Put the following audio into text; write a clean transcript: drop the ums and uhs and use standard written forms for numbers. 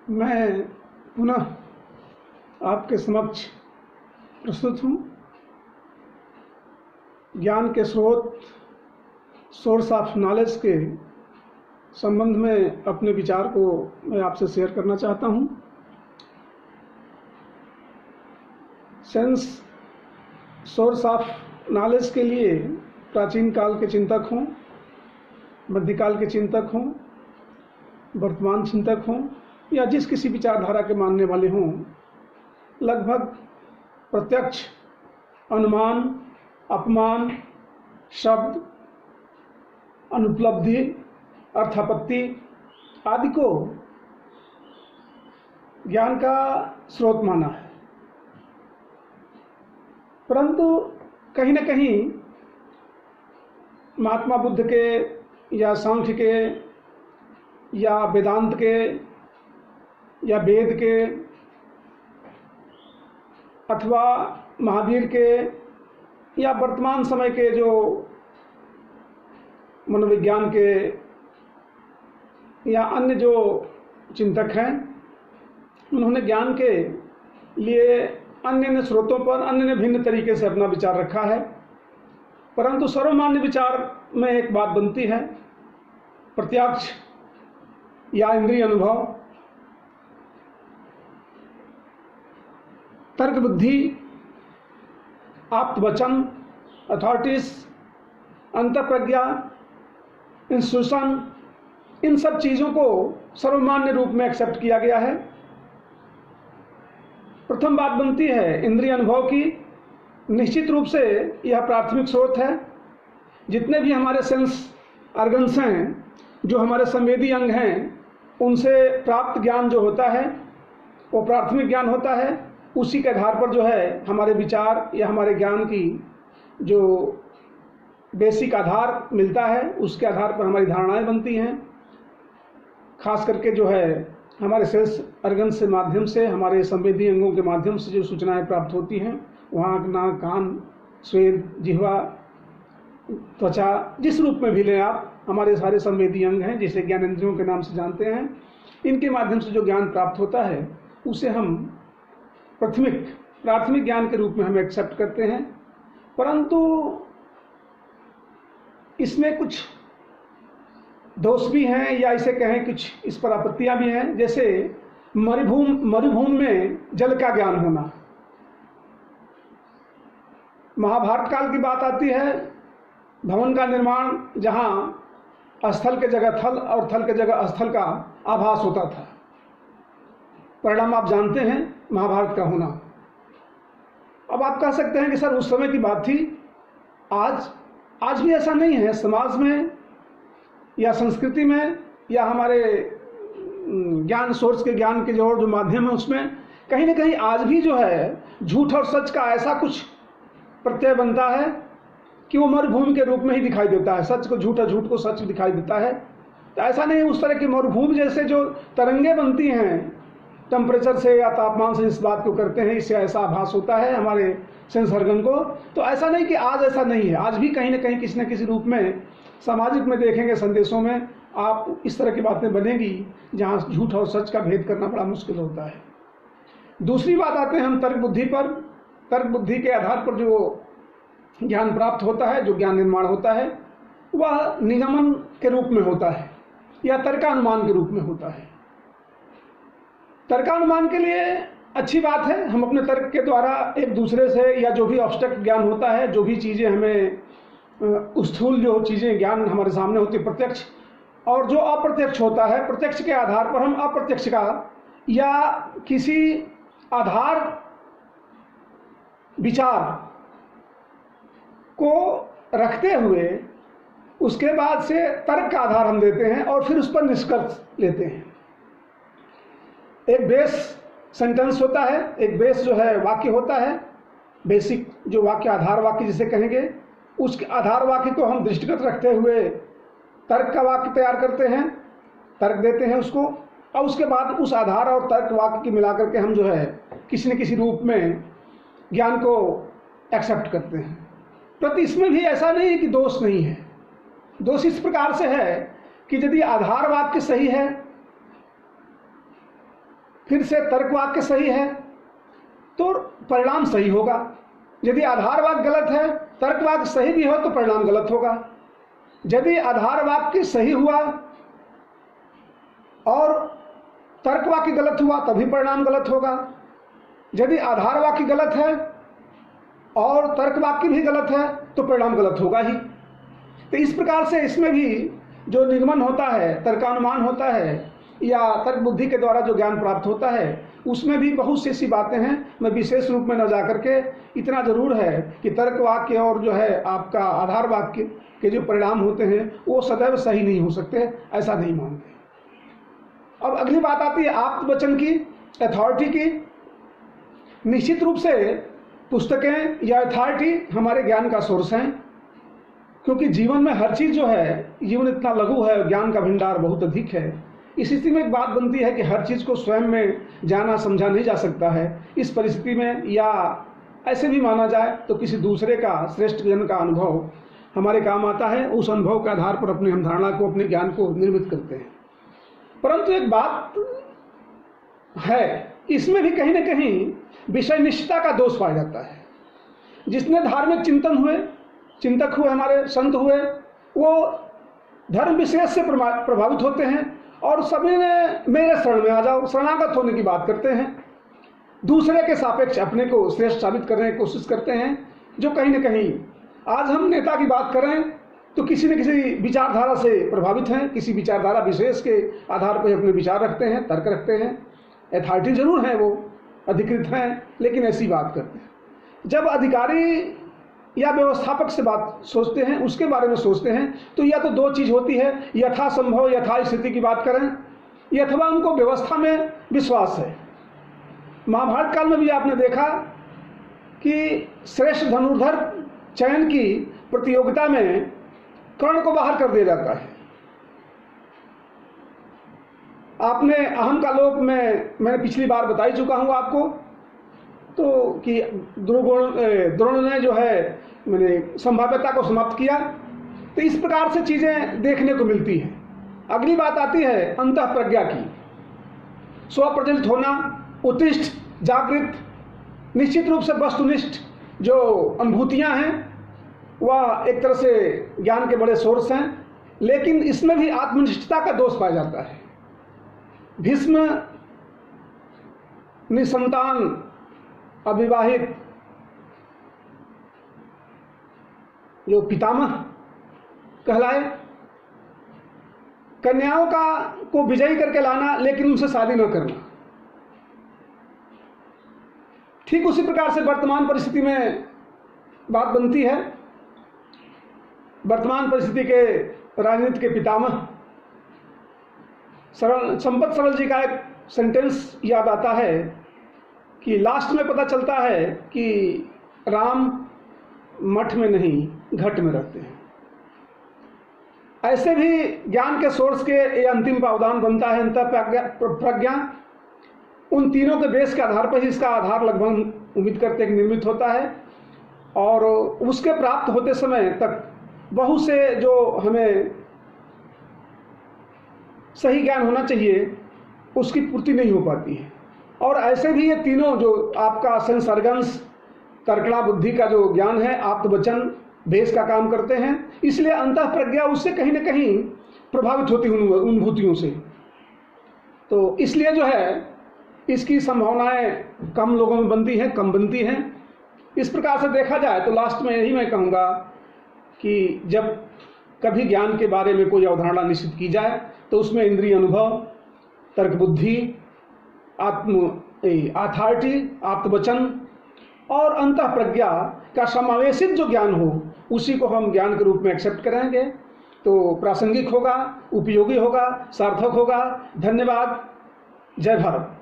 मैं पुनः आपके समक्ष प्रस्तुत हूँ। ज्ञान के स्रोत, सोर्स ऑफ नॉलेज के संबंध में अपने विचार को मैं आपसे शेयर करना चाहता हूँ। सेंस सोर्स ऑफ नॉलेज के लिए प्राचीन काल के चिंतक हों, मध्यकाल के चिंतक हों, वर्तमान चिंतक हों या जिस किसी विचारधारा के मानने वाले हों, लगभग प्रत्यक्ष, अनुमान, अपमान, शब्द, अनुपलब्धि, अर्थापत्ति आदि को ज्ञान का स्रोत माना है। परंतु कहीं न कहीं महात्मा बुद्ध के या सांख्य के या वेदांत के या वेद के अथवा महावीर के या वर्तमान समय के जो मनोविज्ञान के या अन्य जो चिंतक हैं, उन्होंने ज्ञान के लिए अन्य स्रोतों पर अन्य भिन्न तरीके से अपना विचार रखा है। परंतु सर्वमान्य विचार में एक बात बनती है, प्रत्यक्ष या इंद्रिय अनुभव, तर्क बुद्धि, आप्त वचन, अथॉरिटीज, अंतःप्रज्ञा, इंस्टीट्यूशन, इन सब चीज़ों को सर्वमान्य रूप में एक्सेप्ट किया गया है। प्रथम बात बनती है इंद्रिय अनुभव की। निश्चित रूप से यह प्राथमिक स्रोत है। जितने भी हमारे सेंस ऑर्गन्स हैं, जो हमारे संवेदी अंग हैं, उनसे प्राप्त ज्ञान जो होता है वो प्राथमिक ज्ञान होता है। उसी के आधार पर जो है हमारे विचार या हमारे ज्ञान की जो बेसिक आधार मिलता है, उसके आधार पर हमारी धारणाएं बनती हैं। खास करके जो है हमारे सेंस ऑर्गन से माध्यम से, हमारे संवेदी अंगों के माध्यम से जो सूचनाएं प्राप्त होती हैं, वहाँ नाक, कान, स्वेद, जिह्वा, त्वचा, जिस रूप में भी लें आप, हमारे सारे संवेदी अंग हैं जिसे ज्ञानेंद्रियों के नाम से जानते हैं। इनके माध्यम से जो ज्ञान प्राप्त होता है उसे हम प्राथमिक ज्ञान के रूप में हम एक्सेप्ट करते हैं। परंतु इसमें कुछ दोष भी हैं, या इसे कहें कुछ इस पर आपत्तियां भी हैं। जैसे मरुभूमि में जल का ज्ञान होना। महाभारत काल की बात आती है, भवन का निर्माण जहां स्थल के जगह थल और थल के जगह स्थल का आभास होता था। परिणाम आप जानते हैं महाभारत का होना। अब आप कह सकते हैं कि सर उस समय की बात थी, आज भी ऐसा नहीं है। समाज में या संस्कृति में या हमारे ज्ञान सोर्स के ज्ञान के जो माध्यम है, उसमें कहीं ना कहीं आज भी जो है झूठ और सच का ऐसा कुछ प्रत्यय बनता है कि वो मरुभूमि के रूप में ही दिखाई देता है। सच को झूठ और झूठ को सच दिखाई देता है। तो ऐसा नहीं, उस तरह की मरुभूमि जैसे जो तरंगे बनती हैं टेम्परेचर से या तापमान से, इस बात को करते हैं, इससे ऐसा आभास होता है हमारे सेंस ऑर्गन को। तो ऐसा नहीं कि आज ऐसा नहीं है। आज भी कहीं ना कहीं किसी न किसी रूप में सामाजिक में देखेंगे, संदेशों में आप इस तरह की बातें बनेगी जहाँ झूठ और सच का भेद करना बड़ा मुश्किल होता है। दूसरी बात आते हैं हम तर्क बुद्धि पर। तर्क बुद्धि के आधार पर जो ज्ञान प्राप्त होता है, जो ज्ञान निर्माण होता है, वह निगमन के रूप में होता है या तर्कानुमान के रूप में होता है। तर्कानुमान के लिए अच्छी बात है, हम अपने तर्क के द्वारा एक दूसरे से या जो भी ऑब्स्ट्रक्ट ज्ञान होता है, जो भी चीज़ें हमें स्थूल जो चीज़ें ज्ञान हमारे सामने होती है प्रत्यक्ष, और जो अप्रत्यक्ष होता है, प्रत्यक्ष के आधार पर हम अप्रत्यक्ष का या किसी आधार विचार को रखते हुए उसके बाद से तर्क का आधार हम देते हैं और फिर उस पर निष्कर्ष लेते हैं। एक बेस सेंटेंस होता है, एक बेस जो है वाक्य होता है, बेसिक जो वाक्य, आधार वाक्य जिसे कहेंगे, उस आधार वाक्य को हम दृष्टिगत रखते हुए तर्क का वाक्य तैयार करते हैं, तर्क देते हैं उसको, और उसके बाद उस आधार और तर्क वाक्य की मिलाकर के हम जो है किसी न किसी रूप में ज्ञान को एक्सेप्ट करते हैं। प्रति इसमें भी ऐसा नहीं है कि दोष नहीं है। दोष इस प्रकार से है कि यदि आधार वाक्य सही है फिर से तर्क वाक्य सही है तो परिणाम सही होगा। यदि आधार वाक्य गलत है, तर्क वाक्य सही भी हो तो परिणाम गलत होगा। यदि आधार वाक्य सही हुआ और तर्क वाक्य गलत हुआ तभी परिणाम गलत होगा। यदि आधार वाक्य गलत है और तर्क वाक्य भी गलत है तो परिणाम गलत होगा ही। तो इस प्रकार से इसमें भी जो निगमन होता है, तर्कानुमान होता है या तर्क बुद्धि के द्वारा जो ज्ञान प्राप्त होता है, उसमें भी बहुत सी ऐसी बातें हैं। मैं विशेष रूप में न जा करके इतना जरूर है कि तर्क वाक्य और जो है आपका आधार वाक्य के जो परिणाम होते हैं वो सदैव सही नहीं हो सकते, ऐसा नहीं मानते। अब अगली बात आती है आप्त वचन की, अथॉरिटी की। निश्चित रूप से पुस्तकें या अथॉरिटी हमारे ज्ञान का सोर्स हैं, क्योंकि जीवन में हर चीज़ जो है, जीवन इतना लघु है, ज्ञान का भंडार बहुत अधिक है। इस स्थिति में एक बात बनती है कि हर चीज़ को स्वयं में जाना समझा नहीं जा सकता है। इस परिस्थिति में या ऐसे भी माना जाए तो किसी दूसरे का, श्रेष्ठ जन का अनुभव हमारे काम आता है। उस अनुभव के आधार पर अपनी हम धारणा को, अपने ज्ञान को निर्मित करते हैं। परंतु एक बात है, इसमें भी कहीं न कहीं विषय निष्ठता का दोष पाया जाता है। जिसने धार्मिक चिंतक हुए, हमारे संत हुए, वो धर्म विशेष से प्रभावित होते हैं और सभी ने मेरे शरण में आ जाओ, शरणागत होने की बात करते हैं। दूसरे के सापेक्ष अपने को श्रेष्ठ साबित करने की कोशिश करते हैं, जो कहीं न कहीं आज हम नेता की बात करें तो किसी न किसी विचारधारा से प्रभावित हैं, किसी विचारधारा विशेष के आधार पर अपने विचार रखते हैं, तर्क रखते हैं। अथॉरिटी जरूर है, वो अधिकृत हैं, लेकिन ऐसी बात करते हैं। जब अधिकारी या व्यवस्थापक से बात सोचते हैं, उसके बारे में सोचते हैं, तो या तो दो चीज़ होती है, यथासंभव यथास्थिति की बात करें, अथवा उनको व्यवस्था में विश्वास है। महाभारत काल में भी आपने देखा कि श्रेष्ठ धनुर्धर चयन की प्रतियोगिता में कर्ण को बाहर कर दिया जाता है। आपने अहम का लोक में मैंने पिछली बार बता ही चुका हूँ आपको, तो कि द्रोण ने जो है मैंने संभाव्यता को समाप्त किया। तो इस प्रकार से चीज़ें देखने को मिलती हैं। अगली बात आती है अंतः प्रज्ञा की, स्वप्रज्वलित होना, उत्तिष्ठ, जागृत। निश्चित रूप से वस्तुनिष्ठ जो अनुभूतियाँ हैं वह एक तरह से ज्ञान के बड़े सोर्स हैं, लेकिन इसमें भी आत्मनिष्ठता का दोष पाया जाता है। भीष्म निसंतान अविवाहित जो पितामह कहलाए, कन्याओं को विजयी करके लाना लेकिन उनसे शादी न करना। ठीक उसी प्रकार से वर्तमान परिस्थिति में बात बनती है। वर्तमान परिस्थिति के राजनीति के पितामह संपत सरल जी का एक सेंटेंस याद आता है कि लास्ट में पता चलता है कि राम मठ में नहीं घट में रहते हैं। ऐसे भी ज्ञान के सोर्स के ये अंतिम प्रावधान बनता है अंतः प्रज्ञा। उन तीनों के बेस के आधार पर ही इसका आधार लगभग उम्मीद करते हैं कि निर्मित होता है, और उसके प्राप्त होते समय तक बहुत से जो हमें सही ज्ञान होना चाहिए उसकी पूर्ति नहीं हो पाती है। और ऐसे भी ये तीनों जो आपका सेंस ऑर्गन्स, तर्कणा बुद्धि का जो ज्ञान है, आप्त वचन बेस का काम करते हैं। इसलिए अंतः प्रज्ञा उससे कहीं न कहीं प्रभावित होती अनुभूतियों से। तो इसलिए जो है इसकी संभावनाएं कम लोगों में बनती हैं, कम बनती हैं। इस प्रकार से देखा जाए तो लास्ट में यही मैं कहूँगा कि जब कभी ज्ञान के बारे में कोई अवधारणा निश्चित की जाए तो उसमें इंद्रिय अनुभव, तर्क बुद्धि, अथॉरिटी, आप्त वचन और अंतः प्रज्ञा का समावेशित जो ज्ञान हो उसी को हम ज्ञान के रूप में एक्सेप्ट करेंगे तो प्रासंगिक होगा, उपयोगी होगा, सार्थक होगा। धन्यवाद। जय भारत।